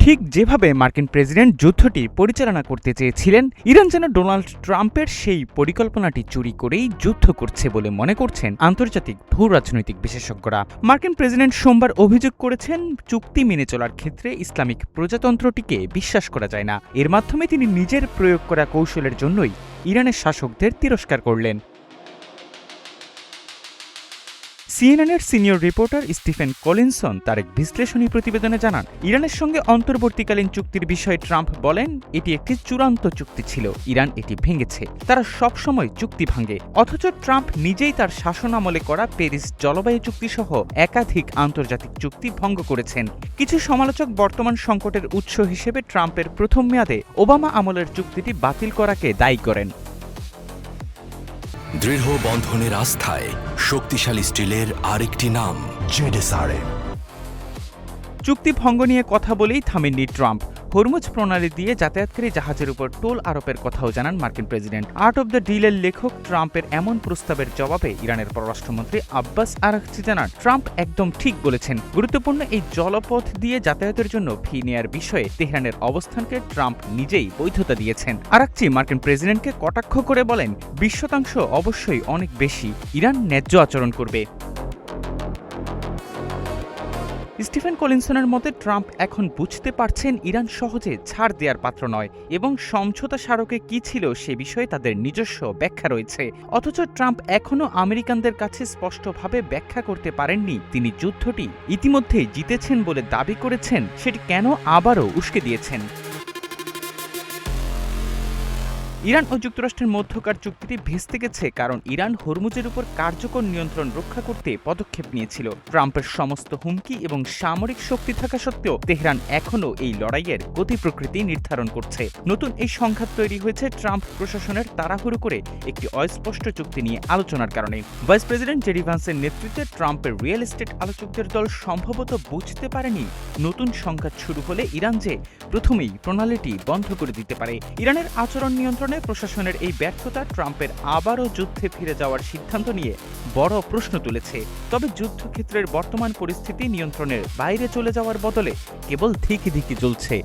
ঠিক যেভাবে মার্কিন প্রেসিডেন্ট যুদ্ধটি পরিচালনা করতে চেয়েছিলেন, ইরান যেন ডোনাল্ড ট্রাম্পের সেই পরিকল্পনাটি চুরি করেই যুদ্ধ করছে বলে মনে করছেন আন্তর্জাতিক ভূ রাজনৈতিক বিশেষজ্ঞরা। মার্কিন প্রেসিডেন্ট সোমবার অভিযোগ করেছেন, চুক্তি মেনে চলার ক্ষেত্রে ইসলামিক প্রজাতন্ত্রটিকে বিশ্বাস করা যায় না। এর মাধ্যমে তিনি নিজের প্রয়োগ করা কৌশলের জন্যই ইরানের শাসকদের তিরস্কার করলেন। সিএনএনের সিনিয়র রিপোর্টার স্টিফেন কলিনসন তার এক বিশ্লেষণী প্রতিবেদনে জানান, ইরানের সঙ্গে অন্তর্বর্তীকালীন চুক্তির বিষয়ে ট্রাম্প বলেন, এটি একটি চূড়ান্ত চুক্তি ছিল, ইরান এটি ভেঙেছে। তারা সবসময় চুক্তি ভাঙে। অথচ ট্রাম্প নিজেই তার শাসনামলে করা প্যারিস জলবায়ু চুক্তিসহ একাধিক আন্তর্জাতিক চুক্তি ভঙ্গ করেছেন। কিছু সমালোচক বর্তমান সংকটের উৎস হিসেবে ট্রাম্পের প্রথম মেয়াদে ওবামা আমলের চুক্তিটি বাতিল করাকে দায়ী করেন। দৃঢ় বন্ধনের আস্থায় শক্তিশালী স্টিলের আরেকটি নাম জেডএসআরএম। চুক্তি ভঙ্গ নিয়ে কথা বলেই থামেননি ট্রাম্প। হরমুজ প্রণালী দিয়ে যাতায়াতকারী জাহাজের উপর টোল আরোপের কথাও জানান মার্কিন প্রেসিডেন্ট। আর্ট অব দ্য ডিলের লেখক ট্রাম্পের এমন প্রস্তাবের জবাবে ইরানের পররাষ্ট্রমন্ত্রী আব্বাস আরাগচি জানান, ট্রাম্প একদম ঠিক বলেছেন। গুরুত্বপূর্ণ এই জলপথ দিয়ে যাতায়াতের জন্য ফি নেয়ার বিষয়ে তেহরানের অবস্থানকে ট্রাম্প নিজেই বৈধতা দিয়েছেন। আরাগচি মার্কিন প্রেসিডেন্টকে কটাক্ষ করে বলেন, 20% অবশ্যই অনেক বেশি, ইরান ন্যায্য আচরণ করবে। স্টিফেন কলিনসনের মতে, ট্রাম্প এখন বুঝতে পারছেন ইরান সহজে ছাড় দেওয়ার পাত্র নয় এবং সমঝোতা স্মারকে কি ছিল সে বিষয়ে তাদের নিজস্ব ব্যাখ্যা রয়েছে। অথচ ট্রাম্প এখনও আমেরিকানদের কাছে স্পষ্টভাবে ব্যাখ্যা করতে পারেননি তিনি যুদ্ধটি ইতিমধ্যেই জিতেছেন বলে দাবি করেছেন, সেটি কেন আবারও উস্কে দিয়েছেন। ইরান ও যুক্তরাষ্ট্রের মধ্যকার চুক্তিটি ভেস্তে গেছে কারণ ইরান হরমুজের উপর কার্যকর নিয়ন্ত্রণ রক্ষা করতে পদক্ষেপ নিয়েছিল। ট্রাম্পের সমস্ত হুমকি এবং সামরিক শক্তি থাকা সত্ত্বেও তেহরান এখনও এই লড়াইয়ের গতি প্রকৃতি নির্ধারণ করছে। নতুন এই সংঘাত তৈরি হয়েছে ট্রাম্প প্রশাসনের তাড়াহুড়ো করে একটি অস্পষ্ট চুক্তি নিয়ে আলোচনার কারণে। ভাইস প্রেসিডেন্ট জেডি ভান্সের নেতৃত্বে ট্রাম্পের রিয়েল এস্টেট আলোচকদের দল সম্ভবত বুঝতে পারেনি নতুন সংঘাত শুরু হলে ইরান যে প্রথমেই প্রণালীটি বন্ধ করে দিতে পারে। ইরানের আচরণ নিয়ন্ত্রণে প্রশাসনের এই ব্যর্থতা ট্রাম্পের আবারও যুদ্ধে ফিরে যাওয়ার সিদ্ধান্ত নিয়ে বড় প্রশ্ন তুলেছে। তবে যুদ্ধক্ষেত্রের বর্তমান পরিস্থিতি নিয়ন্ত্রণের বাইরে চলে যাওয়ার বদলে কেবল ধিকি ধিকি চলছে।